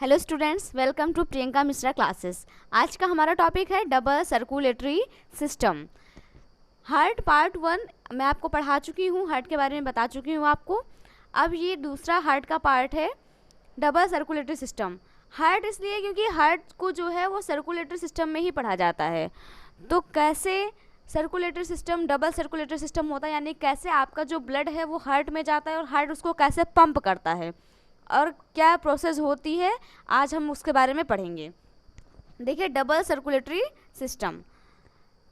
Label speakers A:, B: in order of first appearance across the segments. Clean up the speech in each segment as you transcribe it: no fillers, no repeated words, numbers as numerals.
A: Hello students, welcome to Priyanka Mishra classes. आज का हमारा टॉपिक है double circulatory system. Heart part 1 मैं आपको पढ़ा चुकी हूँ, हार्ट के बारे में बता चुकी हूँ आपको। अब ये दूसरा हार्ट का पार्ट है डबल सर्कुलेटरी सिस्टम। हार्ट इसलिए क्योंकि हार्ट को जो है वो सर्कुलेटरी सिस्टम में ही पढ़ा जाता है। तो कैसे circulatory system double circulatory system होता है, यानी कैसे आपका जो ब्लड है वो हार्ट में जाता है और हार्ट उसको कैसे पंप करता है और क्या प्रोसेस होती है, आज हम उसके बारे में पढ़ेंगे। देखिए डबल सर्कुलेटरी सिस्टम,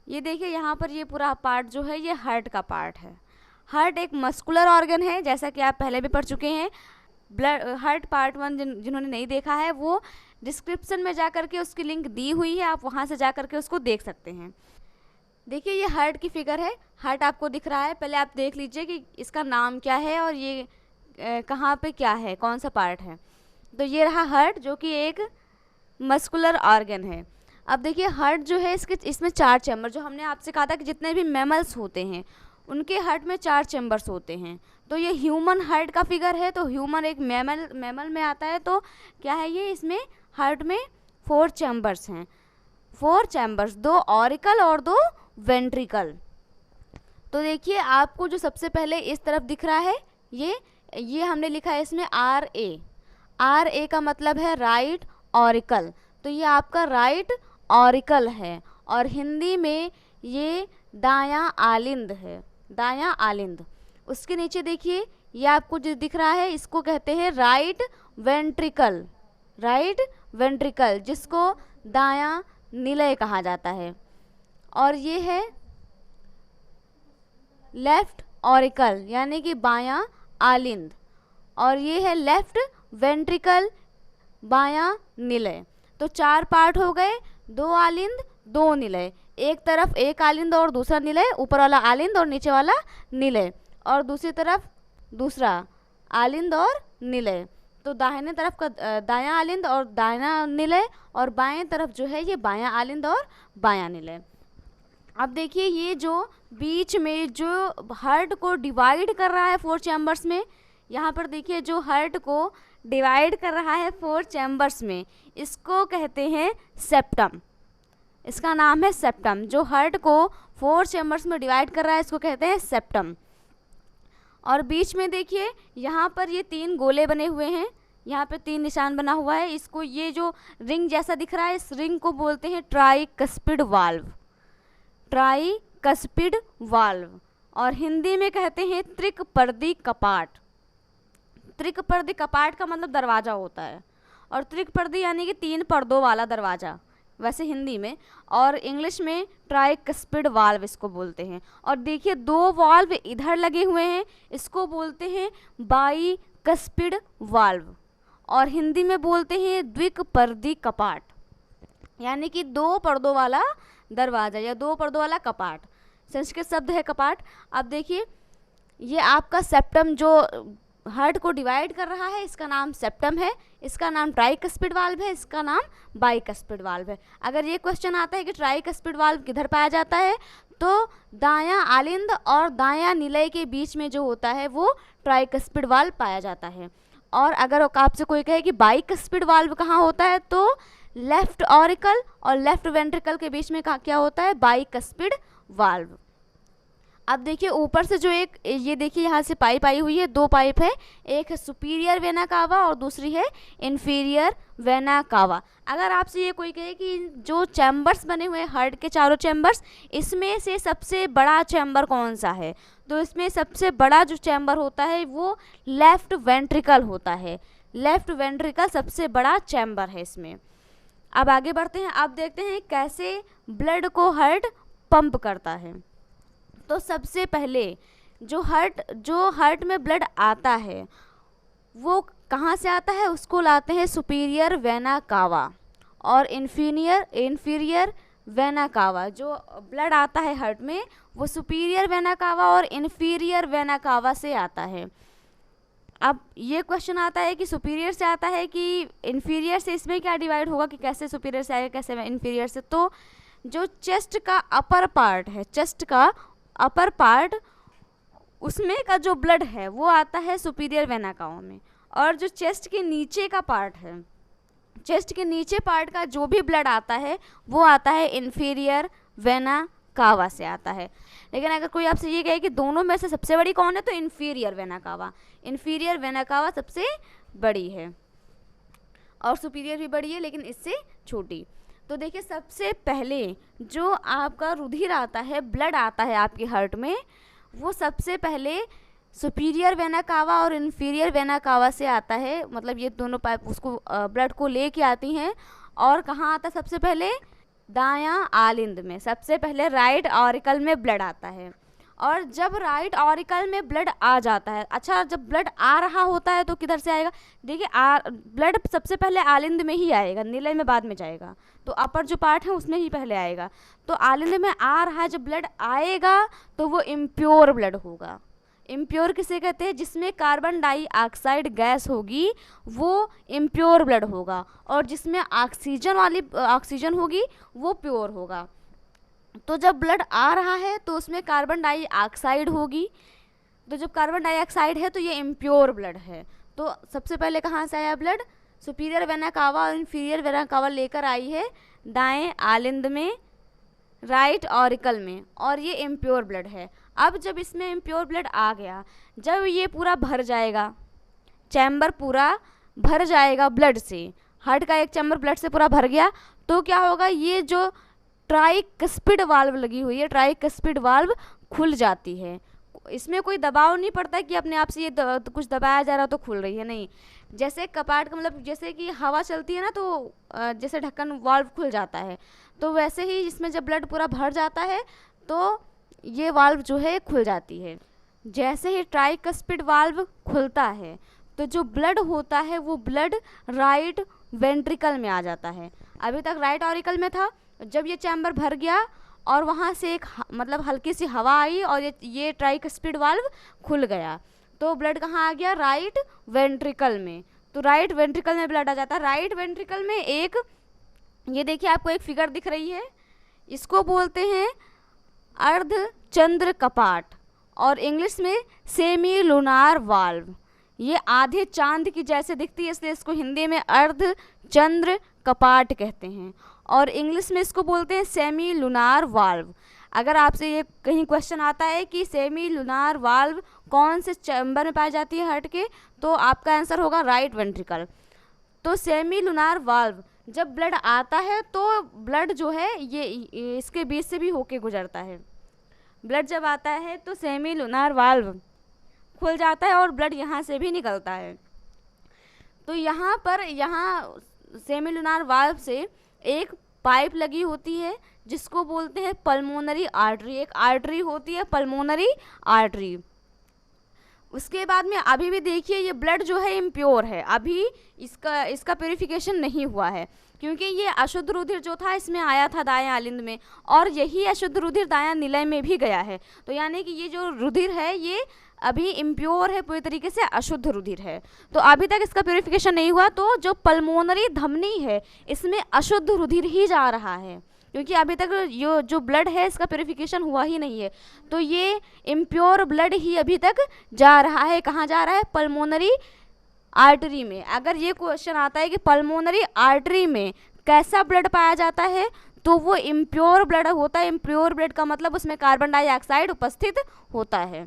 A: ये देखिए यहाँ पर ये पूरा पार्ट जो है ये हार्ट का पार्ट है। हार्ट एक मस्कुलर ऑर्गन है, जैसा कि आप पहले भी पढ़ चुके हैं। ब्लड हार्ट पार्ट 1 जिन्होंने नहीं देखा है वो डिस्क्रिप्शन में जा कर के उसकी लिंक दी हुई है, आप वहाँ से जा कर के उसको देख सकते हैं। देखिए ये हार्ट की फिगर है, हार्ट आपको दिख रहा है। पहले आप देख लीजिए कि इसका नाम क्या है और ये कहाँ पे क्या है, कौन सा पार्ट है। तो ये रहा हार्ट, जो कि एक मस्कुलर ऑर्गन है। अब देखिए हार्ट जो है इसमें 4 चैम्बर, जो हमने आपसे कहा था कि जितने भी मैमल्स होते हैं उनके हार्ट में 4 चैम्बर्स होते हैं। तो ये ह्यूमन हार्ट का फिगर है, तो ह्यूमन एक मैमल में आता है। तो क्या है ये, इसमें हार्ट में 4 चैम्बर्स हैं। 4 चैम्बर्स, 2 ऑरिकल और 2 वेंट्रिकल। तो देखिए आपको जो सबसे पहले इस तरफ दिख रहा है ये हमने लिखा है इसमें RA का मतलब है राइट ऑरिकल। तो ये आपका राइट ऑरिकल है और हिंदी में ये दायां आलिंद है, दायां आलिंद। उसके नीचे देखिए ये आपको जो दिख रहा है इसको कहते हैं राइट वेंट्रिकल, राइट वेंट्रिकल, जिसको दायां निलय कहा जाता है। और ये है लेफ्ट ऑरिकल, यानी कि बायां आलिंद। और ये है लेफ्ट वेंट्रिकल, बायां निलय। तो 4 पार्ट हो गए, 2 आलिंद 2 निलय। एक तरफ एक आलिंद और दूसरा निलय, ऊपर वाला आलिंद और नीचे वाला निलय, और दूसरी तरफ दूसरा आलिंद और निलय। तो दाहिने तरफ का दायां आलिंद और दायां निलय, और बाएं तरफ जो है ये बायां आलिंद और बायां निलय। अब देखिए ये जो बीच में जो हार्ट को डिवाइड कर रहा है 4 चैम्बर्स में, यहाँ पर देखिए जो हार्ट को डिवाइड कर रहा है 4 चैम्बर्स में, इसको कहते हैं सेप्टम। इसका नाम है सेप्टम। जो हार्ट को 4 चैम्बर्स में डिवाइड कर रहा है इसको कहते हैं सेप्टम। और बीच में देखिए यहाँ पर ये 3 गोले बने हुए हैं, यहाँ पे 3 निशान बना हुआ है। इसको ये जो रिंग जैसा दिख रहा है, इस रिंग को बोलते हैं ट्राइकस्पिड वाल्व, ट्राइकस्पिड वाल्व। और हिंदी में कहते हैं त्रिकपर्दी कपाट। त्रिकपर्दी कपाट का मतलब दरवाज़ा होता है, और त्रिकपर्दी यानी कि 3 पर्दों वाला दरवाज़ा वैसे हिंदी में, और इंग्लिश में ट्राइकस्पिड वाल्व इसको बोलते हैं। और देखिए 2 वाल्व इधर लगे हुए हैं, इसको बोलते हैं बाइकस्पिड वाल्व, और हिंदी में बोलते हैं द्विकपर्दी कपाट, यानी कि 2 पर्दों वाला दरवाज़ा या 2 पर्दों वाला कपाट। संस्कृत शब्द है कपाट। अब देखिए ये आपका सेप्टम जो हार्ट को डिवाइड कर रहा है, इसका नाम सेप्टम है, इसका नाम ट्राइकस्पिड वाल्व है, इसका नाम बाइकस्पिड वाल्व है। अगर ये क्वेश्चन आता है कि ट्राइकस्पिड वाल्व किधर पाया जाता है, तो दायां आलिंद और दायां निलय के बीच में जो होता है वो ट्राइकस्पिड वाल्व पाया जाता है। और अगर आपसे कोई कहे कि बाइकस्पिड वाल्व कहाँ होता है, तो लेफ्ट ऑरिकल और लेफ्ट वेंट्रिकल के बीच में क्या होता है, बाइकस्पिड वाल्व। अब देखिए ऊपर से जो एक ये देखिए यहाँ से पाइप आई हुई है, 2 पाइप है, एक है सुपीरियर वेना कावा और दूसरी है इन्फीरियर वेना कावा। अगर आपसे ये कोई कहे कि जो चैम्बर्स बने हुए हैं हार्ट के चारों चैम्बर्स, इसमें से सबसे बड़ा चैम्बर कौन सा है, तो इसमें सबसे बड़ा जो चैम्बर होता है वो लेफ्ट वेंट्रिकल होता है। लेफ्ट वेंट्रिकल सबसे बड़ा चैम्बर है इसमें। अब आगे बढ़ते हैं, अब देखते हैं कैसे ब्लड को हार्ट पंप करता है। तो सबसे पहले जो हार्ट में ब्लड आता है वो कहाँ से आता है, उसको लाते हैं सुपीरियर वेना कावा और इन्फीरियर वेना कावा। जो ब्लड आता है हार्ट में वो सुपीरियर वेना कावा और इन्फीरियर वेना कावा से आता है। अब ये क्वेश्चन आता है कि सुपीरियर से आता है कि इन्फीरियर से, इसमें क्या डिवाइड होगा कि कैसे सुपीरियर से आएगा कैसे इन्फीरियर से। तो जो चेस्ट का अपर पार्ट है, चेस्ट का अपर पार्ट, उसमें का जो ब्लड है वो आता है सुपीरियर वेना कावा में, और जो चेस्ट के नीचे का पार्ट है चेस्ट के नीचे पार्ट का जो भी ब्लड आता है वो आता है इन्फीरियर वेना कावा से आता है। लेकिन अगर कोई आपसे ये कहे कि दोनों में से सबसे बड़ी कौन है, तो inferior vena cava, inferior vena cava सबसे बड़ी है, और सुपीरियर भी बड़ी है लेकिन इससे छोटी। तो देखिए सबसे पहले जो आपका रुधिर आता है, ब्लड आता है आपके हार्ट में, वो सबसे पहले सुपीरियर वेना कावा और इन्फीरियर वेना कावा से आता है। मतलब ये दोनों पाइप उसको ब्लड को लेके आती हैं। और कहाँ आता है सबसे पहले, दायां आलिंद में, सबसे पहले राइट ऑरिकल में ब्लड आता है। और जब राइट ऑरिकल में ब्लड आ जाता है, अच्छा जब ब्लड आ रहा होता है तो किधर से आएगा, देखिए ब्लड सबसे पहले आलिंद में ही आएगा, नीले में बाद में जाएगा, तो अपर जो पार्ट है उसमें ही पहले आएगा। तो आलिंद में आ रहा है, जब ब्लड आएगा तो वो इम्प्योर ब्लड होगा। इम्प्योर किसे कहते हैं, जिसमें कार्बन डाइऑक्साइड गैस होगी वो इम्प्योर ब्लड होगा, और जिसमें ऑक्सीजन होगी वो प्योर होगा। तो जब ब्लड आ रहा है तो उसमें कार्बन डाइऑक्साइड होगी, तो जब कार्बन डाइऑक्साइड है तो ये इम्प्योर ब्लड है। तो सबसे पहले कहाँ से आया ब्लड, सुपीरियर वेना कावा और इन्फीरियर वेना कावा लेकर आई है दाएं आलिंद में, राइट ऑरिकल में, और ये इम्प्योर ब्लड है। अब जब इसमें इम्प्योर ब्लड आ गया, जब ये पूरा भर जाएगा, चैम्बर पूरा भर जाएगा ब्लड से, हार्ट का एक चैम्बर ब्लड से पूरा भर गया, तो क्या होगा, ये जो ट्राइकस्पिड वाल्व लगी हुई है, ट्राइकस्पिड वाल्व खुल जाती है। इसमें कोई दबाव नहीं पड़ता कि अपने आप से ये कुछ दबाया जा रहा तो खुल रही है, नहीं। जैसे कपाट का मतलब जैसे कि हवा चलती है ना, तो जैसे ढक्कन वाल्व खुल जाता है, तो वैसे ही इसमें जब ब्लड पूरा भर जाता है तो ये वाल्व जो है खुल जाती है। जैसे ही ट्राइकस्पिड वाल्व खुलता है तो जो ब्लड होता है वो ब्लड राइट वेंट्रिकल में आ जाता है। अभी तक राइट ऑरिकल में था, जब ये चैम्बर भर गया और वहाँ से एक मतलब हल्की सी हवा आई और ये ट्राइकस्पिड वाल्व खुल गया, तो ब्लड कहाँ आ गया, राइट वेंट्रिकल में। तो राइट वेंट्रिकल में ब्लड आ जाता है। राइट वेंट्रिकल में एक, ये देखिए आपको एक फिगर दिख रही है, इसको बोलते हैं अर्धचंद्र कपाट, और इंग्लिश में सेमी लूनार वाल्व। ये आधे चांद की जैसे दिखती है, इसलिए इसको हिंदी में अर्धचंद्र कपाट कहते हैं, और इंग्लिश में इसको बोलते हैं सेमी लूनार वाल्व। अगर आपसे ये कहीं क्वेश्चन आता है कि सेमी लूनार वाल्व कौन से चैम्बर में पाई जाती है हार्ट के, तो आपका आंसर होगा राइट वेंट्रिकल। तो सेमी लूनार वाल्व जब ब्लड आता है तो ब्लड जो है ये इसके बीच से भी होके गुजरता है। ब्लड जब आता है तो सेमी लूनार वाल्व खुल जाता है और ब्लड यहाँ से भी निकलता है। तो यहाँ सेमी लूनार वाल्व से एक पाइप लगी होती है जिसको बोलते हैं पल्मोनरी आर्टरी। एक आर्टरी होती है पल्मोनरी आर्टरी। उसके बाद में अभी भी देखिए ये ब्लड जो है इम्प्योर है, अभी इसका प्यूरिफिकेशन नहीं हुआ है, क्योंकि ये अशुद्ध रुधिर जो था इसमें आया था दाएं आलिंद में, और यही अशुद्ध रुधिर दायां निलय में भी गया है। तो यानी कि ये जो रुधिर है ये अभी इम्प्योर है, पूरी तरीके से अशुद्ध रुधिर है, तो अभी तक इसका प्यूरिफिकेशन नहीं हुआ। तो जो पल्मोनरी धमनी है इसमें अशुद्ध रुधिर ही जा रहा है, क्योंकि अभी तक ये जो ब्लड है इसका प्यूरिफिकेशन हुआ ही नहीं है, तो ये इम्प्योर ब्लड ही अभी तक जा रहा है। कहाँ जा रहा है, पल्मोनरी आर्टरी में। अगर ये क्वेश्चन आता है कि पल्मोनरी आर्टरी में कैसा ब्लड पाया जाता है, तो वो इम्प्योर ब्लड होता है। इम्प्योर ब्लड का मतलब उसमें कार्बन डाइऑक्साइड उपस्थित होता है।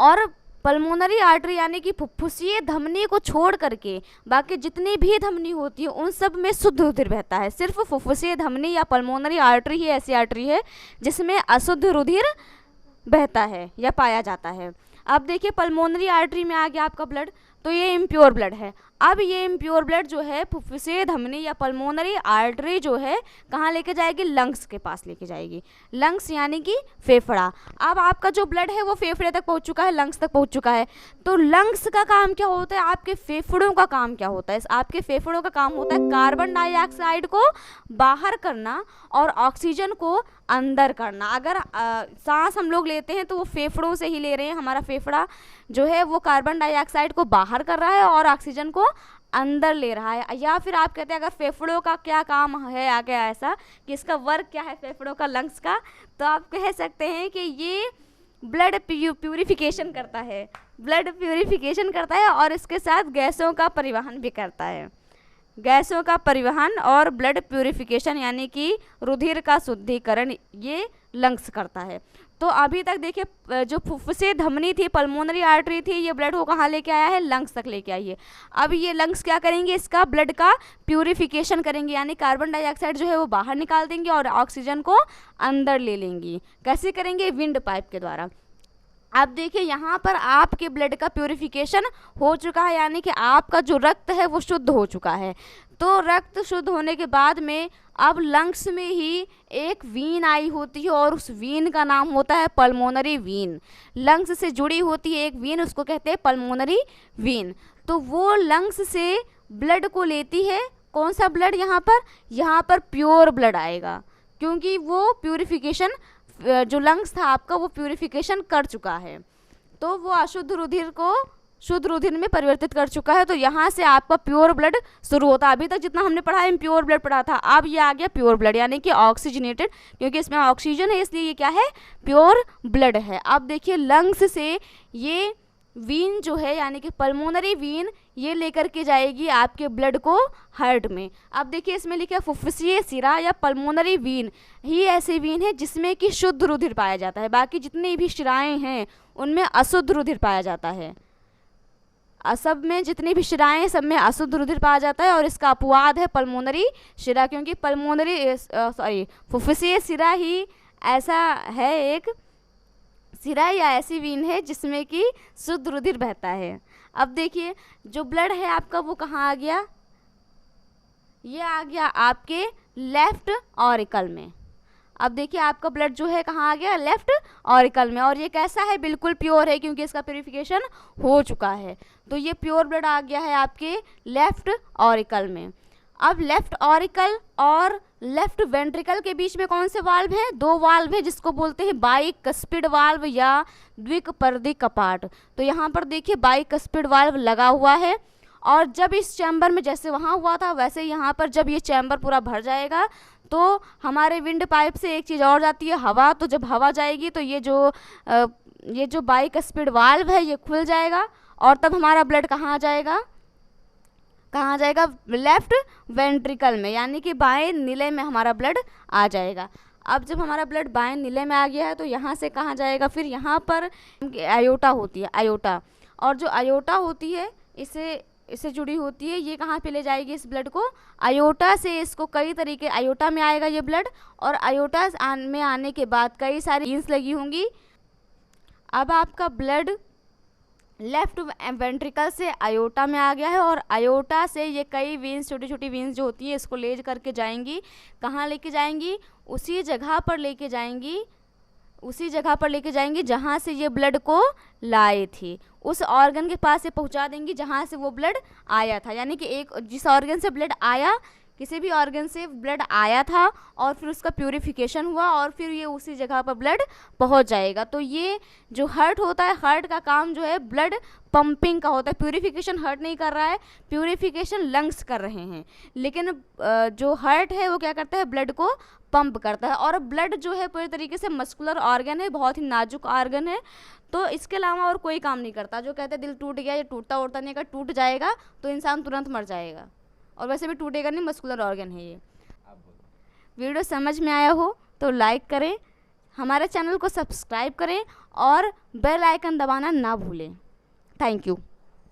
A: और पल्मोनरी आर्टरी यानी कि फुफ्फुसीय धमनी को छोड़ करके बाकी जितनी भी धमनी होती है उन सब में शुद्ध रुधिर बहता है। सिर्फ फुफ्फुसीय धमनी या पल्मोनरी आर्टरी ही ऐसी आर्टरी है जिसमें अशुद्ध रुधिर बहता है या पाया जाता है। अब देखिए पल्मोनरी आर्टरी में आ गया आपका ब्लड, तो ये इम्प्योर ब्लड है। अब ये इम्प्योर ब्लड जो है फुफ्फुसीय धमनी या पल्मोनरी आर्टरी जो है कहाँ लेके जाएगी, लंग्स के पास लेके जाएगी। लंग्स यानी कि फेफड़ा। अब आपका जो ब्लड है वो फेफड़े तक पहुँच चुका है, लंग्स तक पहुँच चुका है। तो लंग्स का काम क्या होता है, आपके फेफड़ों का काम क्या होता है, आपके फेफड़ों का काम होता है कार्बन डाइऑक्साइड को बाहर करना और ऑक्सीजन को अंदर करना। अगर सांस हम लोग लेते हैं तो वो फेफड़ों से ही ले रहे हैं, हमारा फेफड़ा जो है वो कार्बन डाइऑक्साइड को बाहर कर रहा है और ऑक्सीजन को अंदर ले रहा है। या फिर आप कहते हैं अगर फेफड़ों का क्या काम है आगे ऐसा कि इसका वर्क क्या है फेफड़ों का, लंग्स का, तो आप कह सकते हैं कि ये ब्लड प्यूरिफिकेशन करता है, ब्लड प्यूरिफिकेशन करता है और इसके साथ गैसों का परिवहन भी करता है। गैसों का परिवहन और ब्लड प्यूरिफिकेशन यानी कि रुधिर का शुद्धिकरण ये लंग्स करता है। तो अभी तक देखिए जो फुफ्फुसे धमनी थी, पल्मोनरी आर्टरी थी, ये ब्लड को कहाँ लेके आया है, लंग्स तक लेके आई है। अब ये लंग्स क्या करेंगे, इसका ब्लड का प्यूरिफिकेशन करेंगे, यानी कार्बन डाइऑक्साइड जो है वो बाहर निकाल देंगे और ऑक्सीजन को अंदर ले लेंगी। कैसे करेंगे, विंड पाइप के द्वारा। अब देखिए यहाँ पर आपके ब्लड का प्यूरिफिकेशन हो चुका है, यानी कि आपका जो रक्त है वो शुद्ध हो चुका है। तो रक्त शुद्ध होने के बाद में अब लंग्स में ही एक वीन आई होती है और उस वीन का नाम होता है पल्मोनरी वीन। लंग्स से जुड़ी होती है एक वीन, उसको कहते हैं पल्मोनरी वीन। तो वो लंग्स से ब्लड को लेती है। कौन सा ब्लड, यहाँ पर प्योर ब्लड आएगा, क्योंकि वो प्यूरिफिकेशन जो लंग्स था आपका वो प्यूरिफिकेशन कर चुका है, तो वो अशुद्ध रुधिर को शुद्ध रुधिर में परिवर्तित कर चुका है। तो यहाँ से आपका प्योर ब्लड शुरू होता है। अभी तक जितना हमने पढ़ा है इम्प्योर ब्लड पढ़ा था, अब ये आ गया प्योर ब्लड, यानी कि ऑक्सीजनेटेड, क्योंकि इसमें ऑक्सीजन है इसलिए ये क्या है, प्योर ब्लड है। अब देखिए लंग्स से ये वीन जो है यानी कि पल्मोनरी वीन ये लेकर के जाएगी आपके ब्लड को हार्ट में। अब देखिए इसमें लिखा है फुफ्फुसीय सिरा या पल्मोनरी वीन ही ऐसी वीन है जिसमें कि शुद्ध रुधिर पाया जाता है। बाकी जितनी भी शिराएं हैं उनमें अशुद्ध रुधिर पाया जाता है। सब में जितनी भी शिराएं हैं सब में अशुद्ध रुधिर पाया जाता है और इसका अपवाद है पल्मोनरी शिरा, क्योंकि फुफ्फुसीय सिरा ही ऐसा है, एक सिरा या ऐसी वीन है जिसमें कि शुद्ध रुधिर बहता है। अब देखिए जो ब्लड है आपका वो कहाँ आ गया, ये आ गया आपके लेफ्ट ऑरिकल में। अब देखिए आपका ब्लड जो है कहाँ आ गया, लेफ्ट ऑरिकल में, और ये कैसा है, बिल्कुल प्योर है क्योंकि इसका प्यूरिफिकेशन हो चुका है। तो ये प्योर ब्लड आ गया है आपके लेफ्ट ऑरिकल में। अब लेफ्ट ऑरिकल और लेफ्ट वेंट्रिकल के बीच में कौन से वाल्व हैं, दो वाल्व हैं जिसको बोलते हैं बाइकस्पिड वाल्व या द्विपर्दी कपाट। तो यहाँ पर देखिए बाइकस्पिड वाल्व लगा हुआ है, और जब इस चैम्बर में जैसे वहाँ हुआ था वैसे यहाँ पर जब ये चैम्बर पूरा भर जाएगा तो हमारे विंड पाइप से एक चीज़ और जाती है, हवा। तो जब हवा जाएगी तो ये जो बाइकस्पिड वाल्व है ये खुल जाएगा, और तब हमारा ब्लड कहाँ आ जाएगा, लेफ्ट वेंट्रिकल में, यानी कि बाएं नीले में हमारा ब्लड आ जाएगा। अब जब हमारा ब्लड बाएं नीले में आ गया है तो यहाँ से कहाँ जाएगा, फिर यहाँ पर आयोटा होती है, आयोटा, और जो आयोटा होती है इससे जुड़ी होती है, ये कहाँ पे ले जाएगी इस ब्लड को, आयोटा से इसको कई तरीके, आयोटा में आएगा ये ब्लड, और आयोटा में आने के बाद कई सारी वीन्स लगी होंगी। अब आपका ब्लड लेफ्ट वेंट्रिकल से आयोटा में आ गया है, और आयोटा से ये कई वीन्स, छोटी छोटी वीन्स जो होती है इसको ले करके जाएंगी, कहाँ लेके जाएंगी, उसी जगह पर लेके जाएंगी जहाँ से ये ब्लड को लाए थी, उस ऑर्गन के पास ये पहुँचा देंगी जहाँ से वो ब्लड आया था। यानी कि एक जिस ऑर्गन से ब्लड आया, किसी भी ऑर्गन से ब्लड आया था और फिर उसका प्यूरिफिकेशन हुआ और फिर ये उसी जगह पर ब्लड पहुंच जाएगा। तो ये जो हार्ट होता है, हार्ट का काम जो है ब्लड पंपिंग का होता है। प्यूरिफिकेशन हार्ट नहीं कर रहा है, प्यूरिफिकेशन लंग्स कर रहे हैं, लेकिन जो हार्ट है वो क्या करता है, ब्लड को पंप करता है। और ब्लड जो है पूरी तरीके से मस्कुलर ऑर्गन है, बहुत ही नाजुक ऑर्गन है, तो इसके अलावा और कोई काम नहीं करता। जो कहते हैं दिल टूट गया, ये टूटता उड़ता नहीं, अगर टूट जाएगा तो इंसान तुरंत मर जाएगा, और वैसे भी टूटेगा नहीं, मस्कुलर ऑर्गन है ये। वीडियो समझ में आया हो तो लाइक करें, हमारे चैनल को सब्सक्राइब करें और बेल आइकन दबाना ना भूलें। Thank you.